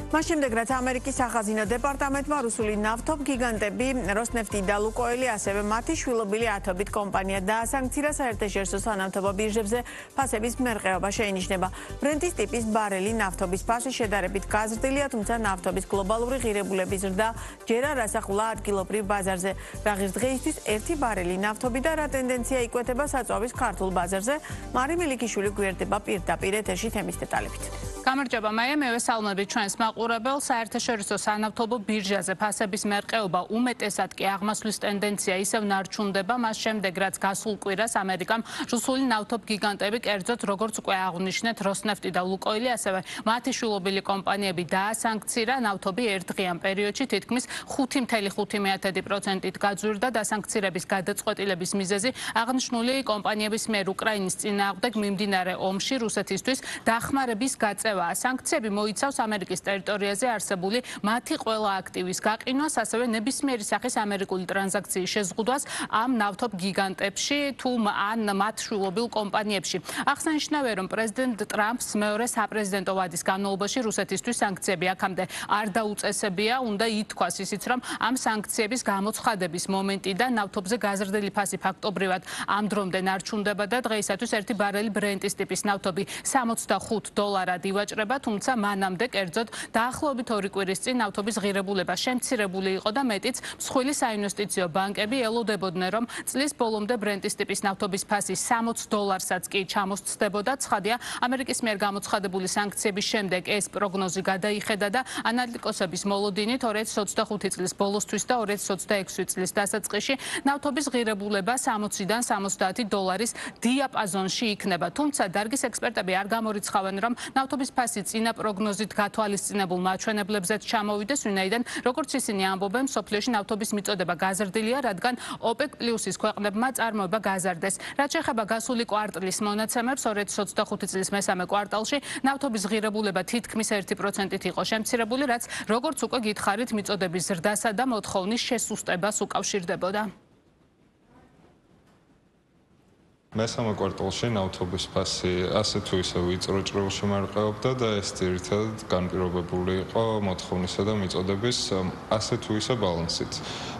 მას შემდეგ, რაც ამერიკის სახაზინო დეპარტამენტმა რუსული ნავთობ გიგანტები როსნეფტი და ლუკოილი, ასევე მათი შვილობილი ათობით კომპანია დაასანქცირა საერთაშორისო სანავთობო ბირჟებზე ფასების მერყეობა შეინიშნება. ბრენტის ტიპის ბარელი ნავთობის ფასი შედარებით გაზრდილია, თუმცა ნავთობის გლობალური ღირებულების ზრდა ჯერ არ ასახულა ადგილობრივ ბაზარზე. რა ღირს დღეისთვის ერთი ბარელი ნავთობი და რა ტენდენცია იკვეთება საწვავის ქართულ ბაზარზე? მარი მელიქიშვილი გვერდება პირდაპირ ეთერში თემის დეტალებით. გამარჯობა, მაია, მევესალმებით ჩვენს მაყურებელს. საერთაშორისო სანავთობო ბირჟაზე ფასების მერყეობა უმეტესად კი აღმასვლის ტენდენცია ისევ ნარჩუნდება, მას შემდეგ, რაც გასულ კვირას ამერიკამ რუსული ნავთობ გიგანტები, კერძოდ როგორც უკვე აღვნიშნეთ, როსნეფტი და ლუკოილი, ასევე მათი შვილობილი კომპანიები დაასანქცირა. ნავთობი ერთდღიან პერიოდში თითქმის 5.5%-ით გაძვირდა. დასანქცირების გადაწყვეტილების მიზეზი აღნიშნული კომპანიების მიერ უკრაინის წინააღმდეგ მიმდინარე ომში რუსეთისთვის დახმარების გაწევა. სანქციები მოიცავს ამერიკის ტერიტორიაზე არსებული მათი ყველა აქტივის გაყინვას, ასევე ნებისმიერი სახის ამერიკული ტრანზაქციის შეზღუდვას ამ ნავთობ გიგანტებში თუ ან მათ შვილობილ კომპანიებში. აღსანიშნავია, რომ პრეზიდენტ ტრამპს მეორე საპრეზიდენტო ვადის განმავლობაში რუსეთისთვის სანქციები აქამდე არ დაუწესებია. უნდა ითქვას ისიც, რომ ამ სანქციების გამოცხადების მომენტიდან ნავთობზე გაზრდილი ფასი ფაქტობრივად ამ დრომდე ნარჩუნდება და დღეისათვის ერთი ბარელი ბრენტის ტიპის ნავთობი $65 ივაჭრება, თუმცა მანამდე, კერძოდ დაახლოებით 2 კვირის წინ ნავთობის ღირებულება შემცირებული იყო და მეტიც მსხვილი საინვესტიციო ბანკები ელოდებოდნენ, რომ წლის ბოლომდე ბრენტის ტიპის ნავთობის ფასი $60-საც კი ჩამოსცდებოდა. ცხადია, ამერიკის მიერ გამოცხადებული სანქციების შემდეგ ეს პროგნოზი გადაიხედა და ანალიტიკოსების მოლოდინით 2025 წლის ბოლოსთვის და 2026 წლის დასაწყისში ნავთობის ღირებულება $60-დან $70 დიაპაზონში იქნება. თუმცა დარგის ექსპერტები არ გამორიცხავენ, რომ ნავთობის ფასი წინა პროგნოზით გათვალისწინებულ მაჩვენებლებზეც ჩამოვიდეს, ვინაიდან როგორც ისინი ამბობენ, მსოფლიოში ნავთობის მიწოდება გაზრდილია, რადგან OPEC+-ის ქვეყნებმა წარმოება გაზარდეს. რაც შეეხება გასული კვარტლის მონაცემებს, 2025 წლის მესამე კვარტალში ნავთობის ღირებულება თითქმის 1%-ით იყო შემცირებული, რაც როგორც უკვე გითხარით, მიწოდების ზრდასა და მოთხოვნის შესუსტებას უკავშირდებოდა. მესამე კვარტალში ნავთობის ფასი ასე თუ ისე ვიწრო ჭრილში მერყეობდა და ეს ძირითადად განპირობებული იყო მოთხოვნისა და მიწოდების ასე თუ ისე ბალანსით.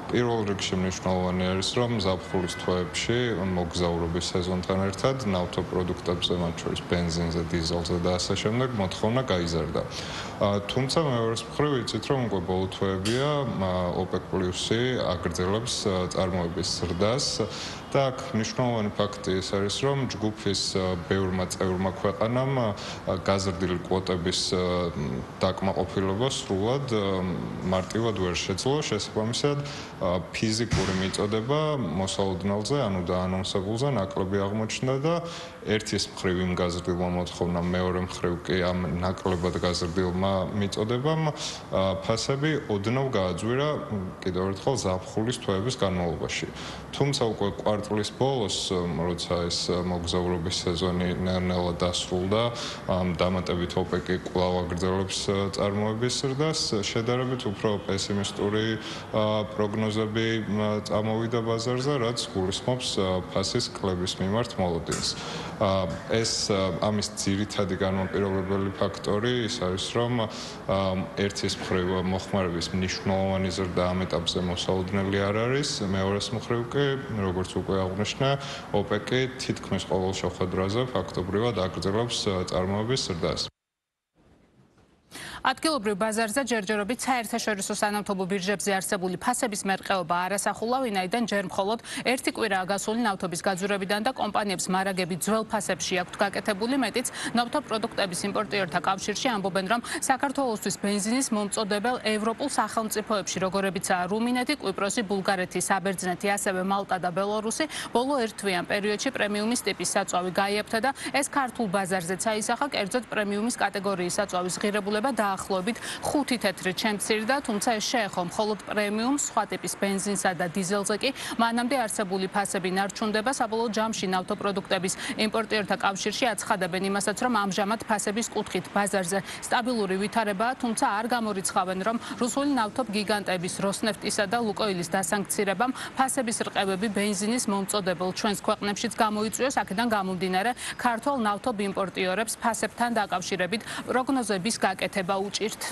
პირველ რიგში მნიშვნელოვანი არის, რომ ზაფხულის თვეებში მოგზაურობის სეზონთან ერთად ნავთობპროდუქტებზე, მათ შორის ბენზინზე, დიზელზე და ასე შემდეგ მოთხოვნა გაიზარდა. თუმცა მეორეს მხრივ იცით, რომ უკვე ბოლო თვეებია OPEC+-ი აგრძელებს წარმოების ზრდას და აქ მნიშვნელოვანი ფაქტი ის არის, რომ ჯგუფის ბევრმა წევრმა ქვეყანამ გაზრდილი კვოტების დაკმაყოფილება სრულად მარტივად ვერ შეძლო. შესაბამისად, ფიზიკური მიწოდება მოსალოდნელზე, ანუ დაანონსებულზე ნაკლები აღმოჩნდა და ერთის მხრივ იმ გაზრდილმა მოთხოვნამ, მეორე მხრივ კი ამ ნაკლებად გაზრდილმა მიწოდებამ ფასები ოდნავ გააძვირა კიდევ ერთხელ ზაფხულის თვეების განმავლობაში. თუმცა უკვე კვარტლის ბოლოს, როცა ეს მოგზაურობის სეზონი ნელ-ნელა დასრულდა, დამატებით OPEC-ი კვლავ აგრძელებს წარმოების ზრდას, შედარებით უფრო პესიმისტური პროგნოზები წამოვიდა ბაზარზე, რაც გულისხმობს ფასის კლების მიმართ მოლოდინს. ეს ამის ძირითადი განმაპირობებელი ფაქტორი ის არის, რომ ერთის მხრივ მოხმარების მნიშვნელოვანი ზრდა ამ ეტაპზე მოსალოდნელი არ არის, მეორეს მხრივ კი, როგორც უკვე აღვნიშნა, OPEC-ი თითქმის ყოველ შეხვედრაზე ფაქტობრივად აგრძელებს წარმოების ზრდას. ადგილობრივ ბაზარზე ჯერჯერობით საერთაშორისო სანავთობო ბირჟებზე არსებული ფასების მერყეობა არ ასახულა, ვინაიდან ჯერ მხოლოდ ერთი კვირაა გასული ნავთობის გაძვირებიდან და კომპანიებს მარაგები ძველ ფასებში აქვთ გაკეთებული. მეტიც ნავთობპროდუქტების იმპორტიორთა კავშირში ამბობენ, რომ საქართველოსთვის ბენზინის მომწოდებელ ევროპულ სახელმწიფოებში, როგორებიცაა რუმინეთი, კვიპროსი, ბულგარეთი, საბერძნეთი, ასევე მალტა და ბელორუსი, ბოლო ერთვიან პერიოდში პრემიუმის ტიპის საწვავი გაიაფთა და ეს ქართულ ბაზარზეც აისახა, კერძოდ პრემიუმის კატეგორიის საწვავის ღირებულება დაახლოებით 5 თეთრით შემცირდა, თუმცა ეს შეეხო მხოლოდ პრემიუმს, სხვა ტიპის ბენზინსა და დიზელზე კი მანამდე არსებული ფასები ნარჩუნდება. საბოლოო ჯამში ნავთობპროდუქტების იმპორტიორთა კავშირში აცხადებენ იმასაც, რომ ამჟამად ფასების კუთხით ბაზარზე სტაბილური ვითარებაა, თუმცა არ გამორიცხავენ, რომ რუსული ნავთობ გიგანტების როსნეფტისა და ლუკოილის დასანქცირებამ ფასების რყევები ბენზინის მომწოდებელ ჩვენს ქვეყნებშიც გამოიწვიოს. აქედან გამომდინარე, ქართულ ნავთობ იმპორტიორებს ფასებთან დაკავშირებით პროგნოზების გაკეთება უჭირთ.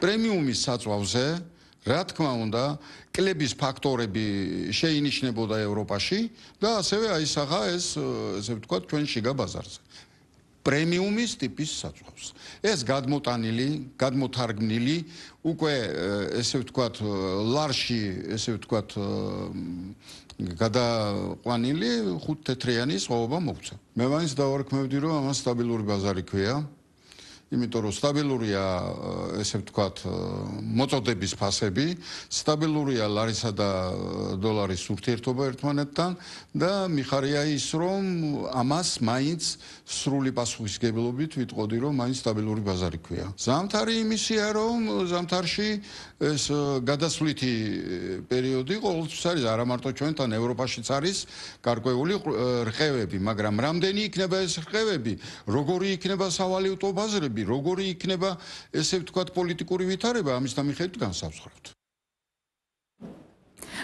პრემიუმის საწვავზე რა თქმა უნდა, კლების ფაქტორები შეინიშნებოდა ევროპაში და ასევე აისახა ეს, ესე ვთქვათ, ჩვენ შიგა ბაზარზე. პრემიუმის ტიპის საწვავს. ეს გადმოტანილი, გადმოთარგმნილი, უკვე ესე ვთქვათ, ლარში, ესე ვთქვათ, გადაყვანილი ხუთ თეთრიანი სხვაობა მოგვცა. მე მაინც დავარქმევდი, რომ ამას სტაბილური ბაზარი ქვია. იმიტომ რომ სტაბილურია, ესე ვთქვათ, მოწოდების ფასები, სტაბილურია ლარისა და დოლარის ურთიერთობა ერთმანეთთან და მიხარია ის, რომ ამას მაინც სრული პასუხისგებლობით ვიტყოდი, რომ მაინც სტაბილური ბაზარი ქვია. ზამთარი იმისია, რომ ზამთარში ეს გადასვლითი პერიოდი ყოველთვის არის, არა მარტო ჩვენთან, ევროპაშიც არის გარკვეული რყევები, მაგრამ რამდენი იქნება ეს რყევები, როგორი იქნება სავალუტო ბაზრები, როგორი იქნება, ესე ვთქვათ, პოლიტიკური ვითარება, ამის დამიხედვით განსავსხრავთ.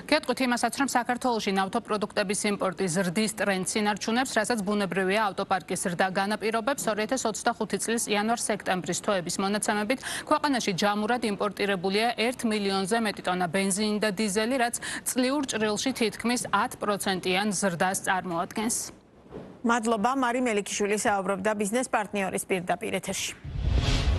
გეტყვით იმასაც, რომ საქართველოში ნავთობპროდუქტების იმპორტი ზრდის ტრენდს ინარჩუნებს, რასაც ბუნებრივია ავტოპარკის ზრდა განაპირობებს. 2025 წლის იანვარ-სექტემბრის თვეების მონაცემებით ქვეყანაში ჯამურად იმპორტირებულია 1 მილიონზე მეტი ტონა ბენზინი და დიზელი, რაც წლიურ ჭრილში თითქმის 10%-იან ზრდას წარმოადგენს. მადლობა, მარი მელიქიშვილი საუბრობდა ბიზნეს პარტნიორის პირდაპირ ეთერში.